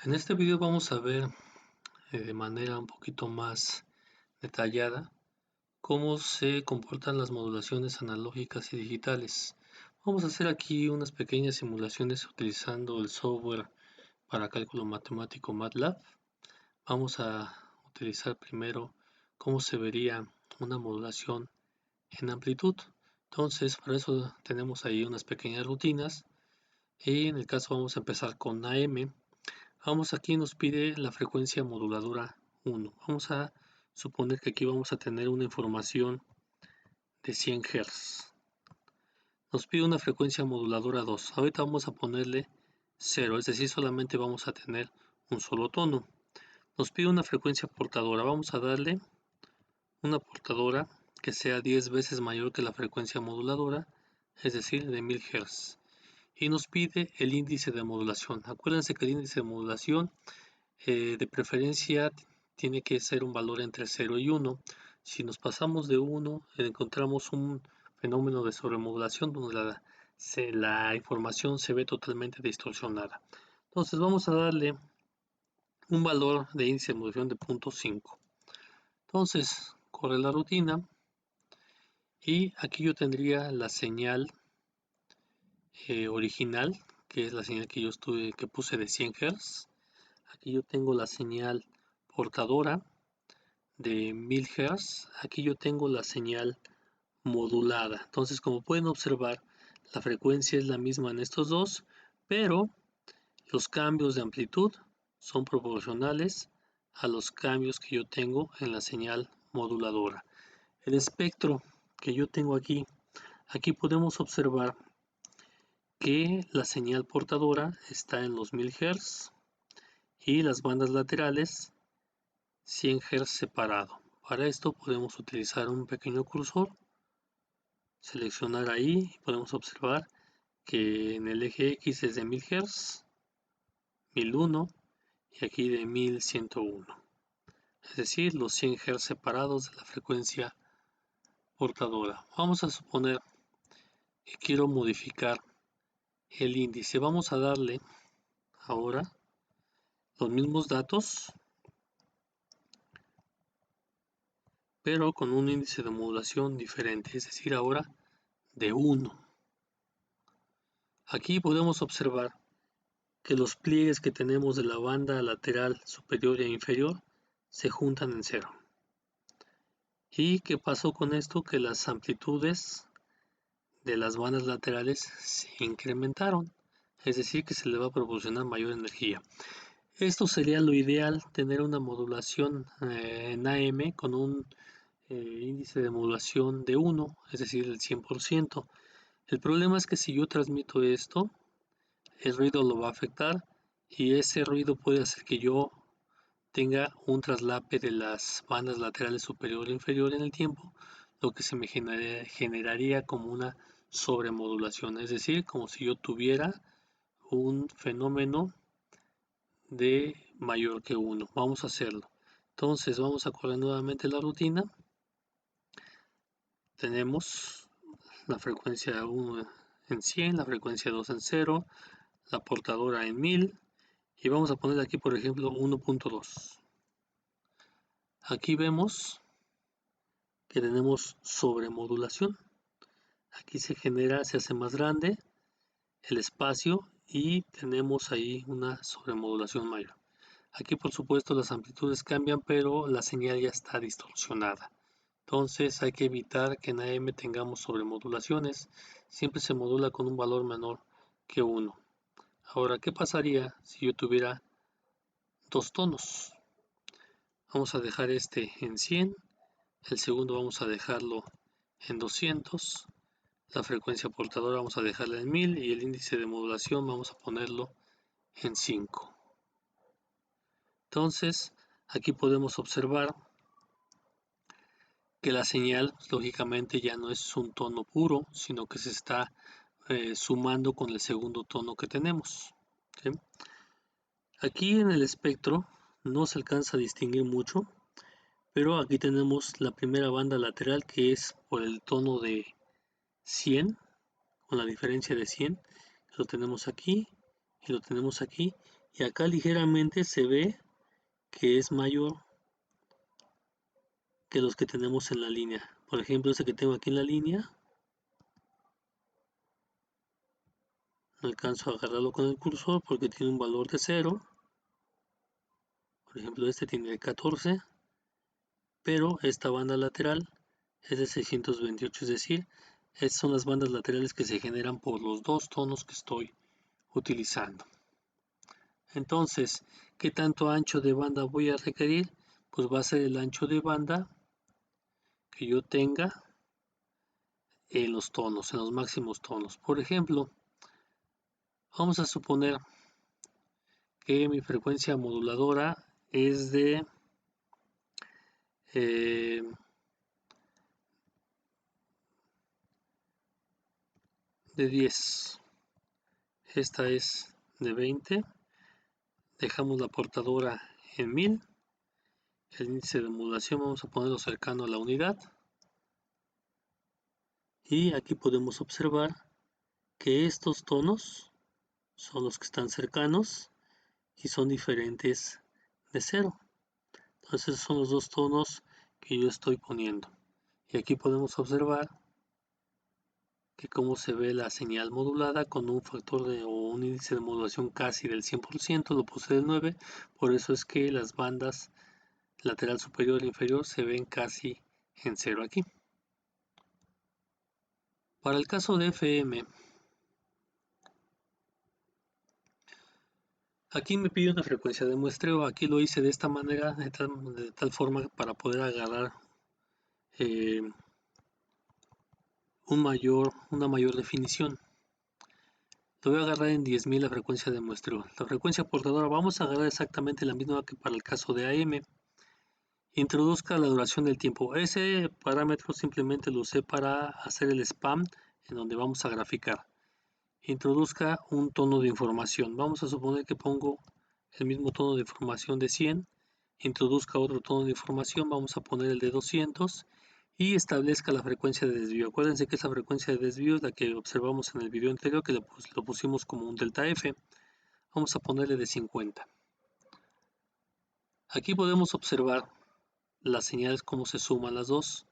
En este video vamos a ver de manera un poquito más detallada cómo se comportan las modulaciones analógicas y digitales. Vamos a hacer aquí unas pequeñas simulaciones utilizando el software para cálculo matemático MATLAB. Vamos a utilizar primero cómo se vería una modulación en amplitud. Entonces, para eso tenemos ahí unas pequeñas rutinas y en el caso vamos a empezar con AM. Vamos, aquí nos pide la frecuencia moduladora 1. Vamos a suponer que aquí vamos a tener una información de 100 Hz. Nos pide una frecuencia moduladora 2. Ahorita vamos a ponerle 0, es decir, solamente vamos a tener un solo tono. Nos pide una frecuencia portadora. Vamos a darle una portadora que sea 10 veces mayor que la frecuencia moduladora, es decir, de 1000 Hz. Y nos pide el índice de modulación. Acuérdense que el índice de modulación de preferencia tiene que ser un valor entre 0 y 1. Si nos pasamos de 1, encontramos un fenómeno de sobremodulación donde la información se ve totalmente distorsionada. Entonces vamos a darle un valor de índice de modulación de 0.5. Entonces corre la rutina y aquí yo tendría la señal original, que es la señal que que puse de 100 Hz. Aquí yo tengo la señal portadora de 1000 Hz. Aquí yo tengo la señal modulada. Entonces, como pueden observar, la frecuencia es la misma en estos dos, pero los cambios de amplitud son proporcionales a los cambios que yo tengo en la señal moduladora. El espectro que yo tengo aquí podemos observar que la señal portadora está en los 1000 Hz y las bandas laterales 100 Hz separado. Para esto podemos utilizar un pequeño cursor, seleccionar ahí y podemos observar que en el eje X es de 1000 Hz, 1001 y aquí de 1101. Es decir, los 100 Hz separados de la frecuencia portadora. Vamos a suponer que quiero modificar el índice. Vamos a darle ahora los mismos datos, pero con un índice de modulación diferente, es decir, ahora de 1. Aquí podemos observar que los pliegues que tenemos de la banda lateral superior e inferior se juntan en 0. ¿Y qué pasó con esto? Que las amplitudes de las bandas laterales se incrementaron, es decir, que se le va a proporcionar mayor energía. Esto sería lo ideal, tener una modulación en AM con un índice de modulación de 1, es decir, el 100%. El problema es que si yo transmito esto, el ruido lo va a afectar y ese ruido puede hacer que yo tenga un traslape de las bandas laterales superior e inferior en el tiempo, lo que se me generaría como una sobremodulación, es decir, como si yo tuviera un fenómeno de mayor que 1. Vamos a hacerlo. Entonces vamos a correr nuevamente la rutina. Tenemos la frecuencia 1 en 100, la frecuencia 2 en 0, la portadora en 1000 y vamos a poner aquí por ejemplo 1.2. Aquí vemos que tenemos sobremodulación. Aquí se hace más grande el espacio y tenemos ahí una sobremodulación mayor. Aquí por supuesto las amplitudes cambian, pero la señal ya está distorsionada. Entonces hay que evitar que en AM tengamos sobremodulaciones. Siempre se modula con un valor menor que 1. Ahora, ¿qué pasaría si yo tuviera dos tonos? Vamos a dejar este en 100, el segundo vamos a dejarlo en 200, la frecuencia portadora vamos a dejarla en 1000 y el índice de modulación vamos a ponerlo en 5. Entonces, aquí podemos observar que la señal lógicamente ya no es un tono puro, sino que se está sumando con el segundo tono que tenemos. ¿Sí? Aquí en el espectro no se alcanza a distinguir mucho, pero aquí tenemos la primera banda lateral que es por el tono de 100, con la diferencia de 100, lo tenemos aquí y lo tenemos aquí, y acá ligeramente se ve que es mayor que los que tenemos en la línea. Por ejemplo, este que tengo aquí en la línea, no alcanzo a agarrarlo con el cursor porque tiene un valor de 0. Por ejemplo, este tiene 14, pero esta banda lateral es de 628, es decir, estas son las bandas laterales que se generan por los dos tonos que estoy utilizando. Entonces, ¿qué tanto ancho de banda voy a requerir? Pues va a ser el ancho de banda que yo tenga en los tonos, en los máximos tonos. Por ejemplo, vamos a suponer que mi frecuencia moduladora es eh, de 10. Esta es de 20. Dejamos la portadora en 1000. El índice de modulación vamos a ponerlo cercano a la unidad. Y aquí podemos observar que estos tonos son los que están cercanos y son diferentes de 0. Entonces son los dos tonos que yo estoy poniendo. Y aquí podemos observar que cómo se ve la señal modulada con un factor o un índice de modulación casi del 100%, lo puse del 9, por eso es que las bandas lateral superior e inferior se ven casi en 0 aquí. Para el caso de FM, aquí me pide una frecuencia de muestreo, aquí lo hice de esta manera, de tal forma para poder agarrar eh, una mayor definición. Lo voy a agarrar en 10.000 la frecuencia de muestreo. La frecuencia portadora vamos a agarrar exactamente la misma que para el caso de AM. Introduzca la duración del tiempo. Ese parámetro simplemente lo usé para hacer el spam en donde vamos a graficar. Introduzca un tono de información. Vamos a suponer que pongo el mismo tono de información de 100. Introduzca otro tono de información. Vamos a poner el de 200 y establezca la frecuencia de desvío. Acuérdense que esa frecuencia de desvío es la que observamos en el video anterior, que lo pusimos como un delta F. Vamos a ponerle de 50. Aquí podemos observar las señales, cómo se suman las dos.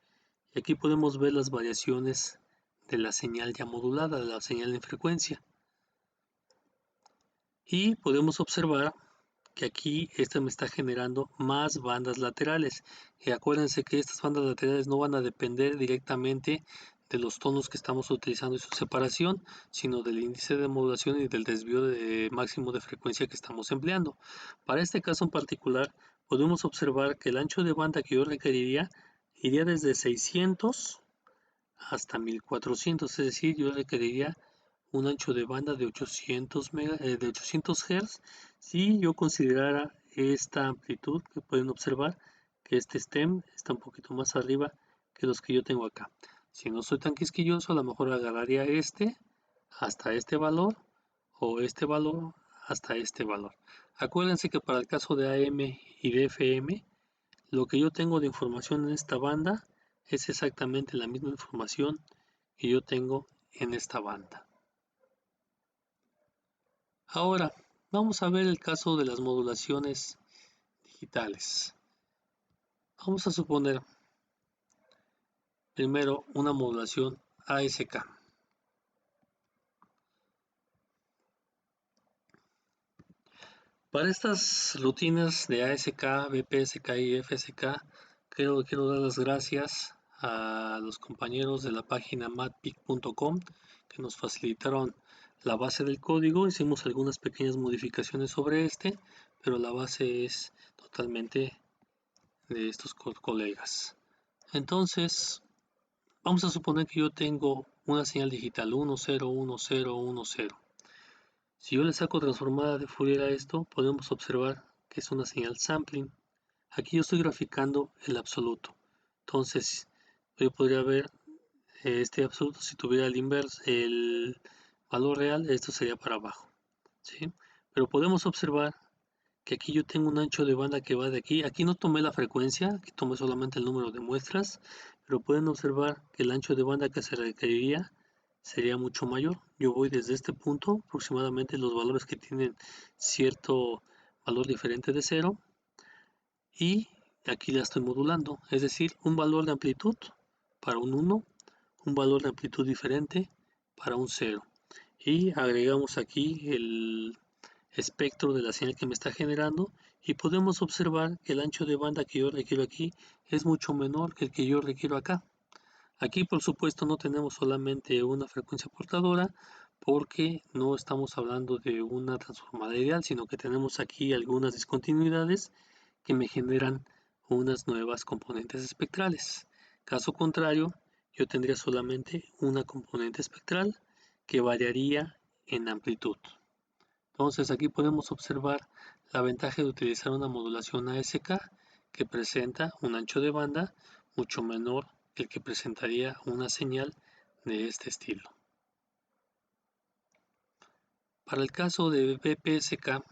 Y aquí podemos ver las variaciones de la señal ya modulada, de la señal en frecuencia. Y podemos observar que aquí esta me está generando más bandas laterales. Y acuérdense que estas bandas laterales no van a depender directamente de los tonos que estamos utilizando y su separación, sino del índice de modulación y del desvío máximo de frecuencia que estamos empleando. Para este caso en particular, podemos observar que el ancho de banda que yo requeriría iría desde 600 hasta 1400, es decir, yo requeriría un ancho de banda de 800 Hz si yo considerara esta amplitud que pueden observar que este stem está un poquito más arriba que los que yo tengo acá. Si no soy tan quisquilloso, a lo mejor agarraría este hasta este valor o este valor hasta este valor. Acuérdense que para el caso de AM y de FM, lo que yo tengo de información en esta banda es exactamente la misma información que yo tengo en esta banda. Ahora, vamos a ver el caso de las modulaciones digitales. Vamos a suponer primero una modulación ASK. Para estas rutinas de ASK, BPSK y FSK, quiero dar las gracias a los compañeros de la página matpic.com que nos facilitaron la base del código. Hicimos algunas pequeñas modificaciones sobre este, pero la base es totalmente de estos colegas. Entonces, vamos a suponer que yo tengo una señal digital 1, 0, 1, 0, 1, 0. Si yo le saco transformada de Fourier a esto, podemos observar que es una señal sampling. Aquí yo estoy graficando el absoluto. Entonces, yo podría ver este absoluto, si tuviera el inverso, el valor real, esto sería para abajo, ¿sí? Pero podemos observar que aquí yo tengo un ancho de banda que va de aquí. Aquí no tomé la frecuencia, aquí tomé solamente el número de muestras, pero pueden observar que el ancho de banda que se requeriría sería mucho mayor. Yo voy desde este punto, aproximadamente los valores que tienen cierto valor diferente de cero, y aquí la estoy modulando, es decir, un valor de amplitud para un 1, un valor de amplitud diferente para un 0. Y agregamos aquí el espectro de la señal que me está generando y podemos observar que el ancho de banda que yo requiero aquí es mucho menor que el que yo requiero acá. Aquí por supuesto no tenemos solamente una frecuencia portadora porque no estamos hablando de una transformada ideal, sino que tenemos aquí algunas discontinuidades que me generan unas nuevas componentes espectrales. Caso contrario, yo tendría solamente una componente espectral que variaría en amplitud. Entonces aquí podemos observar la ventaja de utilizar una modulación ASK que presenta un ancho de banda mucho menor que el que presentaría una señal de este estilo. Para el caso de BPSK,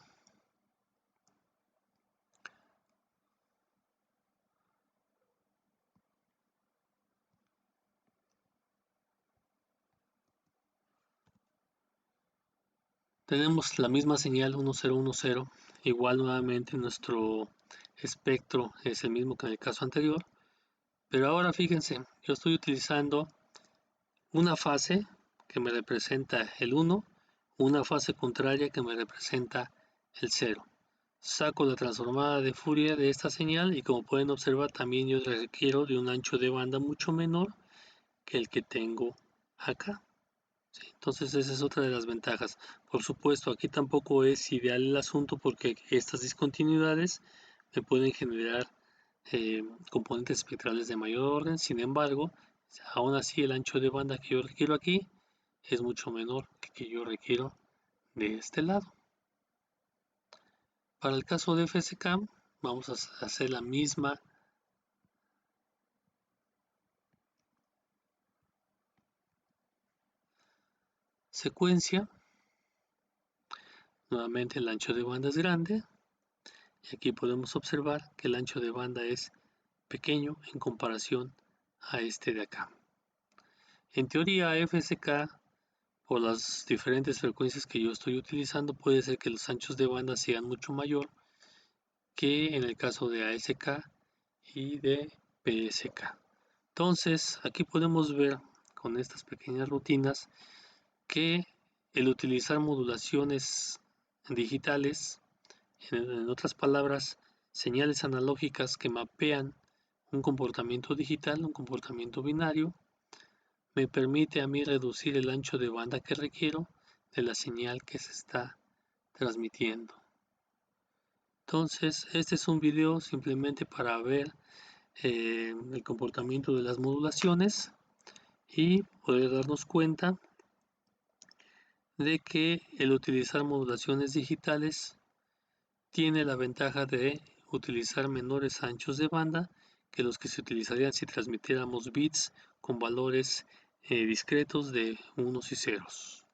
tenemos la misma señal 1010, igual nuevamente nuestro espectro es el mismo que en el caso anterior, pero ahora fíjense, yo estoy utilizando una fase que me representa el 1, una fase contraria que me representa el 0. Saco la transformada de Fourier de esta señal y como pueden observar también yo requiero de un ancho de banda mucho menor que el que tengo acá. ¿Sí? Entonces esa es otra de las ventajas. Por supuesto, aquí tampoco es ideal el asunto porque estas discontinuidades me pueden generar componentes espectrales de mayor orden. Sin embargo, aún así el ancho de banda que yo requiero aquí es mucho menor que el que yo requiero de este lado. Para el caso de FSK vamos a hacer la misma secuencia. Nuevamente el ancho de banda es grande y aquí podemos observar que el ancho de banda es pequeño en comparación a este de acá. En teoría FSK, por las diferentes frecuencias que yo estoy utilizando, puede ser que los anchos de banda sean mucho mayor que en el caso de ASK y de PSK. Entonces aquí podemos ver con estas pequeñas rutinas que el utilizar modulaciones digitales, en otras palabras, señales analógicas que mapean un comportamiento digital, un comportamiento binario, me permite a mí reducir el ancho de banda que requiero de la señal que se está transmitiendo. Entonces, este es un video simplemente para ver el comportamiento de las modulaciones y poder darnos cuenta de que el utilizar modulaciones digitales tiene la ventaja de utilizar menores anchos de banda que los que se utilizarían si transmitiéramos bits con valores discretos de unos y ceros.